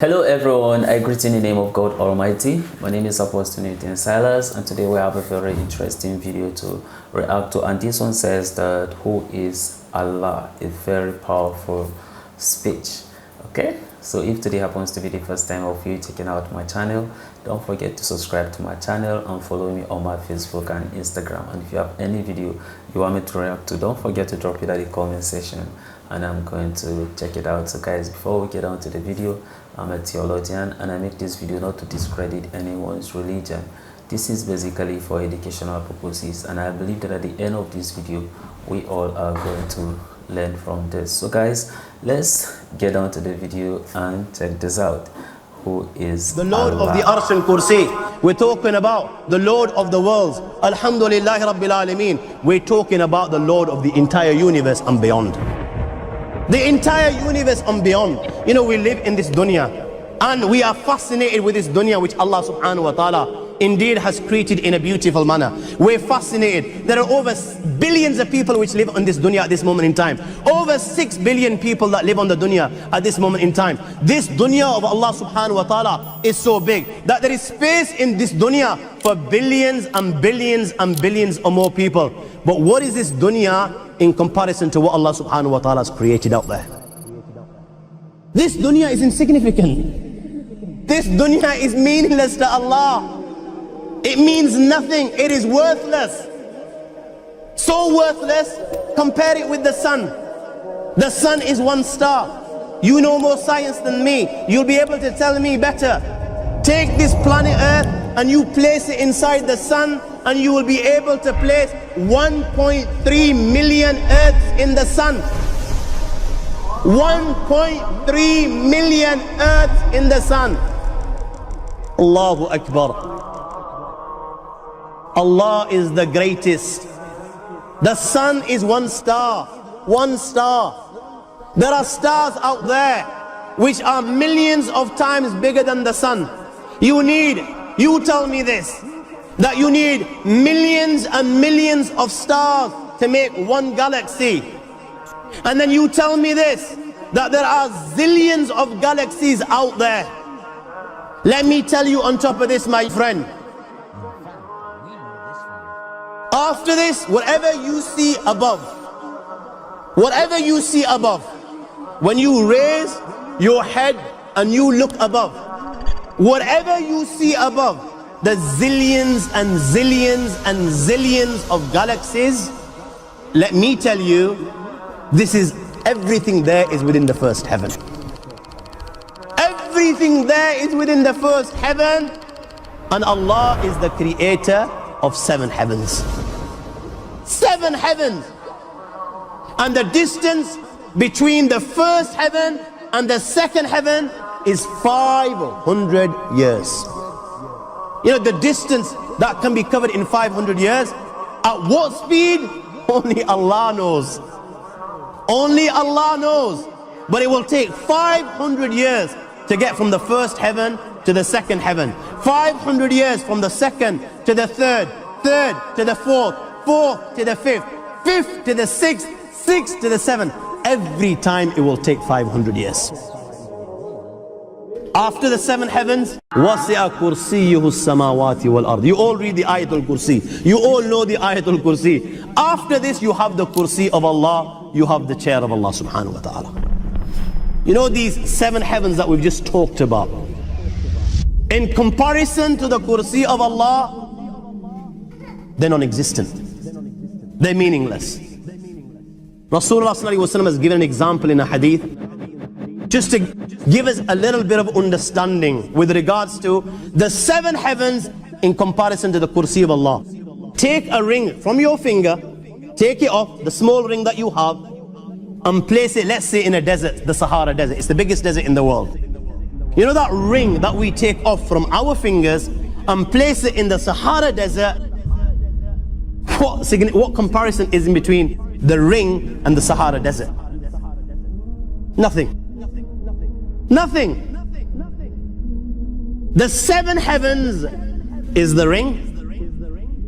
Hello everyone, I greet in the name of God Almighty. My name is Apostle Nathan Silas, and today we have a very interesting video to react to, and this one says that who is Allah? A very powerful speech. Okay, so if today happens to be the first time of you checking out my channel, don't forget to subscribe to my channel and follow me on my Facebook and Instagram. And if you have any video you want me to react to, don't forget to drop it at the comment section and I'm going to check it out. So guys, before we get on to the video, I'm a theologian and I make this video not to discredit anyone's religion. This is basically for educational purposes, and I believe that at the end of this video we all are going to learn from this. So guys, let's get on to the video and check this out. Who is the Lord Allah? of the Arsh and Kursi? We're talking about the Lord of the worlds. Alhamdulillah Rabbil Alameen. We're talking about the Lord of the entire universe and beyond. The entire universe and beyond. You know, we live in this dunya and we are fascinated with this dunya which Allah subhanahu wa ta'ala indeed has created in a beautiful manner. We're fascinated. There are over billions of people which live on this dunya at this moment in time. Over 6 billion people that live on the dunya at this moment in time. This dunya of Allah subhanahu wa ta'ala is so big that there is space in this dunya for billions and billions and billions or more people. But what is this dunya in comparison to what Allah subhanahu wa ta'ala has created out there? This dunya is insignificant. This dunya is meaningless to Allah. It means nothing. It is worthless. So worthless, compare it with the sun. The sun is one star. You know more science than me. You'll be able to tell me better. Take this planet Earth and you place it inside the sun, and you will be able to place 1.3 million Earths in the sun. 1.3 million Earths in the sun. Allahu Akbar. Allah is the greatest. The sun is one star. One star. There are stars out there which are millions of times bigger than the sun. You tell me this, that you need millions and millions of stars to make one galaxy. And then you tell me this, that there are zillions of galaxies out there. Let me tell you on top of this, my friend, after this, whatever you see above, when you raise your head and you look above, whatever you see above, the zillions and zillions and zillions of galaxies, let me tell you, this is everything there is within the first heaven. Everything there is within the first heaven, and Allah is the creator of 7 heavens. 7 heavens. And the distance between the first heaven and the second heaven is 500 years. You know, the distance that can be covered in 500 years, at what speed? Only Allah knows. Only Allah knows. But it will take 500 years to get from the first heaven to the second heaven. 500 years from the second to the third, third to the fourth, fourth to the fifth, fifth to the sixth, sixth to the seventh. Every time it will take 500 years. After the 7 heavens, وَسِعَ كُرْسِيُّهُ السَّمَاوَاتِ وَالْأَرْضِ. You all read the Ayatul Kursi. You all know the Ayatul Kursi. After this, you have the Kursi of Allah. You have the chair of Allah subhanahu wa ta'ala. You know these 7 heavens that we've just talked about, in comparison to the Kursi of Allah, they're non-existent. They're meaningless. Rasulullah sallallahu alaihi wasallam has given an example in a hadith just to give us a little bit of understanding with regards to the 7 heavens in comparison to the Kursi of Allah. Take a ring from your finger, take it off, the small ring that you have, and place it, let's say, in a desert, the Sahara Desert. It's the biggest desert in the world. You know that ring that we take off from our fingers and place it in the Sahara Desert? What comparison is in between the ring and the Sahara Desert? Nothing. Nothing. The 7 heavens is the ring,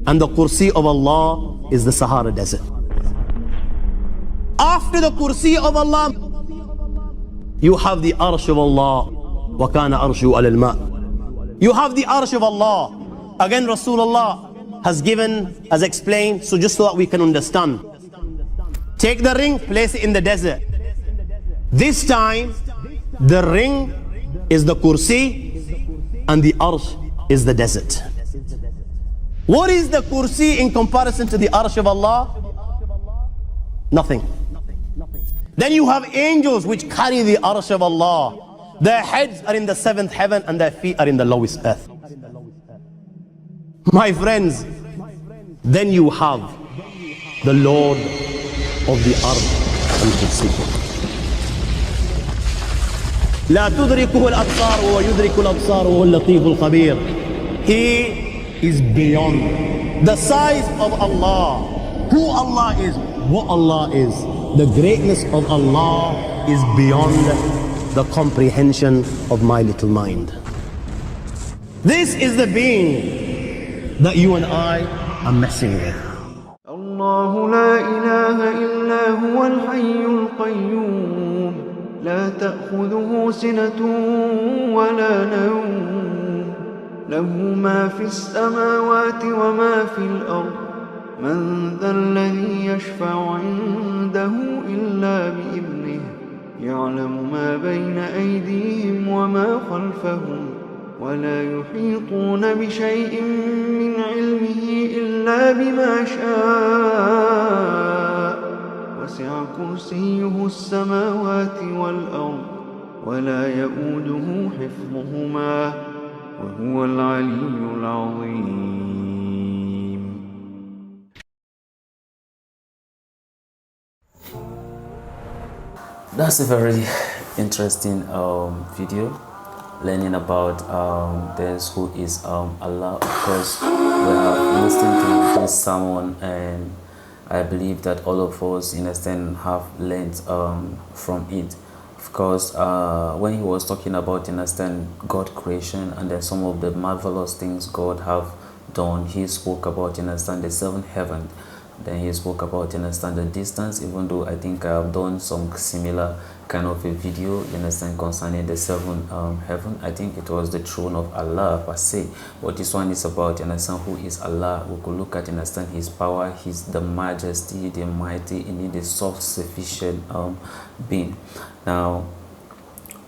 and the Kursi of Allah is the Sahara Desert. After the Kursi of Allah, you have the Arsh of Allah, وَكَانَ عَرْشُهُ عَلَى الْمَاءِ. You have the arsh of Allah. Again, Rasulullah has explained, so just so that we can understand. Take the ring, place it in the desert. This time, the ring is the kursi and the arsh is the desert. What is the kursi in comparison to the arsh of Allah? Nothing. Then you have angels which carry the arsh of Allah. Their heads are in the seventh heaven and their feet are in the lowest earth. My friends, then you have the Lord of the arsh and kursi. لا تدركه الأبصار وهو يدرك الأبصار وهو اللطيف الخبير. He is beyond the size of Allah, who Allah is, what Allah is. The greatness of Allah is beyond the comprehension of my little mind. This is the being that you and I are messing with. الله لا إله إلا هو الحي القيوم لا تأخذه سنة ولا نوم له ما في السماوات وما في الأرض من ذا الذي يشفع عنده إلا بإذنه يعلم ما بين أيديهم وما خلفهم ولا يحيطون بشيء من علمه إلا بما شاء وسع كرسيه السماوات والأرض ولا يؤوده حفظهما وهو العلي العظيم. That's a very interesting video, learning about this who is Allah. Of course, we have listened to this sermon, and I believe that all of us in a sense have learned from it. Of course, when he was talking about, in a sense, God creation and then some of the marvelous things God have done, he spoke about, in a sense, the seventh heaven. Then he spoke about, you understand, the distance, even though I think I have done some similar kind of a video, you understand, concerning the seventh heaven. I think it was the throne of Allah per se. But this one is about, you understand, who is Allah. We could look at, you understand, his power, his the majesty, the mighty, indeed the self-sufficient being. Now,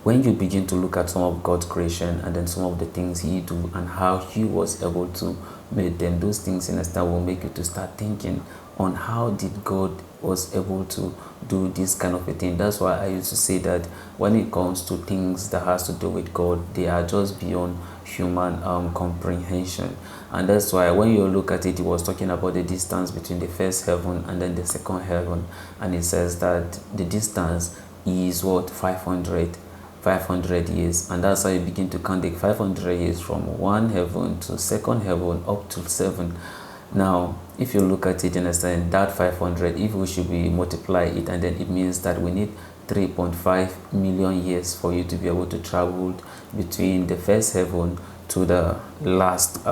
when you begin to look at some of God's creation and then some of the things he do and how he was able to make them, those things in a start will make you to start thinking on how did God was able to do this kind of a thing. That's why I used to say that when it comes to things that has to do with God, they are just beyond human comprehension. And that's why when you look at it, he was talking about the distance between the first heaven and then the second heaven, and it says that the distance is what, 500 years, and that's how you begin to count the 500 years from one heaven to second heaven up to 7. Now, if you look at it, you understand that 500, if we should be multiply it, and then it means that we need 3.5 million years for you to be able to travel between the first heaven to the last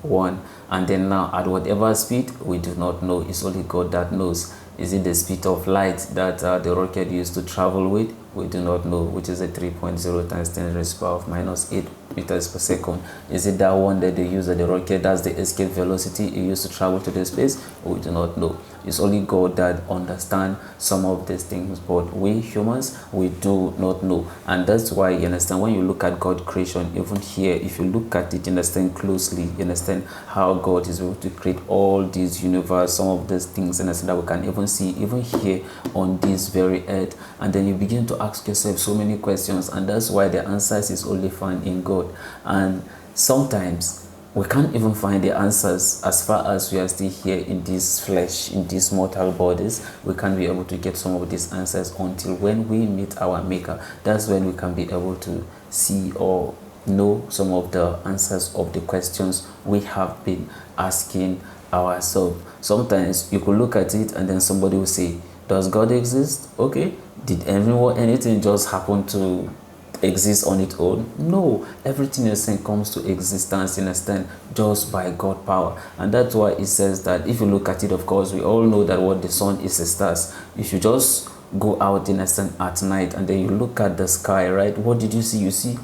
one. And then now at whatever speed, we do not know. It's only God that knows. Is it the speed of light that the rocket used to travel with? We do not know, which is a 3.0 times 10 raised to the power of minus 8 meters per second. Is it that one that they use at the rocket? That's the escape velocity it used to travel to the space? We do not know. It's only God that understands some of these things, but we humans, we do not know. And that's why, you understand, when you look at God's creation, even here, if you look at it, you understand closely, you understand how God is able to create all these universe, some of these things, and that we can even see even here on this very earth. And then you begin to ask yourself so many questions, and that's why the answers is only found in God. And sometimes we can't even find the answers as far as we are still here in this flesh, in these mortal bodies. We can't be able to get some of these answers until when we meet our maker. That's when we can be able to see or know some of the answers of the questions we have been asking ourselves. Sometimes you could look at it and then somebody will say, does God exist? Okay, did anything just happen to exist on its own? No, everything you're saying comes to existence, in a sense, just by God's power. And that's why it says that if you look at it, of course, we all know that what the sun is a stars. If you just go out, in a sense, at night and then you look at the sky, right, what did you see? You see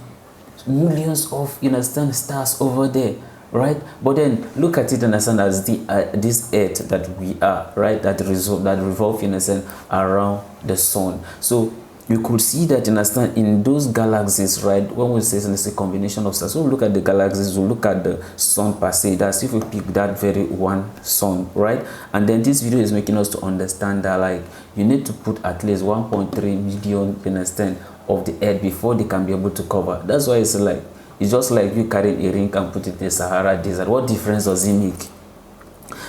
millions of, you understand, stars over there, right? But then look at it, understand, as the this earth that we are, right, that revolve, you understand, around the sun. So you could see that, you understand, in those galaxies, right? When we say it's a combination of stars, when we look at the galaxies, we look at the sun per se. That's if we pick that very one sun, right? And then this video is making us to understand that, like, you need to put at least 1.3 million, you understand, of the earth before they can be able to cover. That's why it's like, it's just like you carrying a ring and put it in the Sahara Desert. What difference does it make?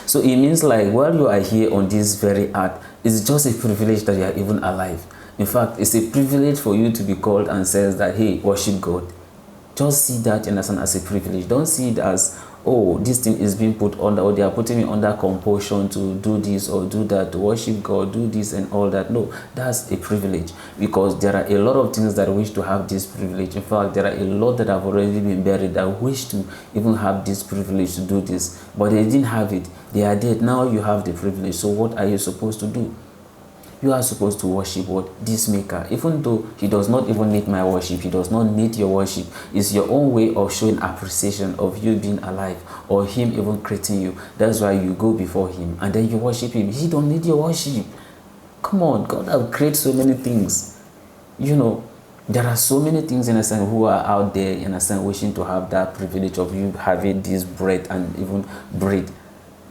So it means, like, while you are here on this very earth, it's just a privilege that you are even alive. In fact, it's a privilege for you to be called and says that, hey, worship God. Just see that, you understand, as a privilege. Don't see it as, oh, this thing is being put under, or they are putting me under compulsion to do this or do that, to worship God, do this and all that. No, that's a privilege, because there are a lot of things that wish to have this privilege. In fact, there are a lot that have already been buried that wish to even have this privilege to do this, but they didn't have it. They are dead. Now you have the privilege. So what are you supposed to do? You are supposed to worship what? This maker. Even though he does not even need my worship, he does not need your worship. It's your own way of showing appreciation of you being alive, or him even creating you. That's why you go before him and then you worship him. He don't need your worship. Come on, God has created so many things. You know, there are so many things, in a sense, who are out there, in a sense, wishing to have that privilege of you having this breath and even breathe.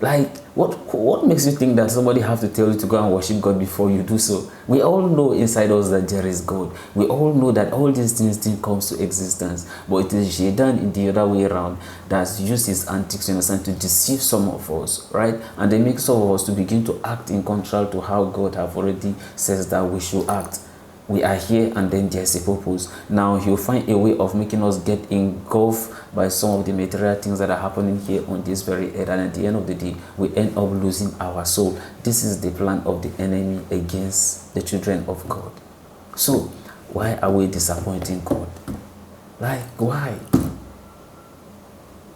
Like, what makes you think that somebody have to tell you to go and worship God before you do so? We all know inside us that there is God. We all know that all these things didn't come to existence. But it is Shaitan in the other way around that uses his antics, in a sense, to deceive some of us, right? And they make some of us to begin to act in contrary to how God have already says that we should act. We are here and then there's a purpose. Now he'll find a way of making us get engulfed by some of the material things that are happening here on this very earth, and at the end of the day we end up losing our soul. This is the plan of the enemy against the children of God. So why are we disappointing God? Like, why?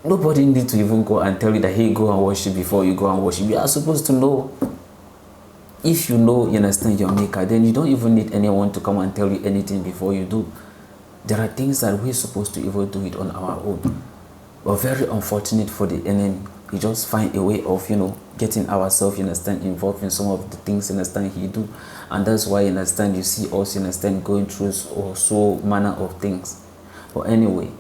Nobody needs to even go and tell you that, hey, go and worship before you go and worship. You are supposed to know. If you know, you understand your maker, then you don't even need anyone to come and tell you anything before you do. There are things that we're supposed to even do it on our own. But very unfortunate for the enemy. He just find a way of, you know, getting ourselves, you understand, involved in some of the things, you understand, he do. And that's why, you understand, you see us, you understand, going through so manner of things. But anyway,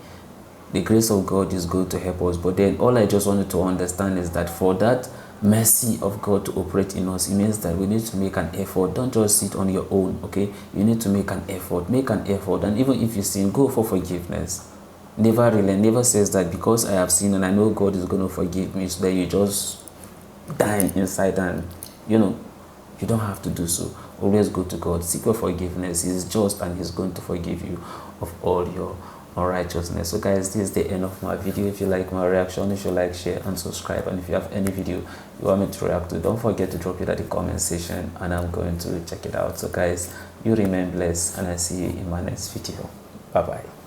the grace of God is going to help us. But then all I just wanted to understand is that for that mercy of God to operate in us, it means that we need to make an effort. Don't just sit on your own, okay? You need to make an effort. Make an effort. And even if you sin, go for forgiveness. Never says that because I have sinned and I know God is going to forgive me, so that you just die inside, and, you know, you don't have to do so. Always go to God. Seek your forgiveness. He's just and he's going to forgive you of all your unrighteousness. So guys, this is the end of my video. If you like my reaction, you should like, share and subscribe. And if you have any video you want me to react to, don't forget to drop it at the comment section and I'm going to check it out. So guys, you remain blessed and I see you in my next video. Bye bye.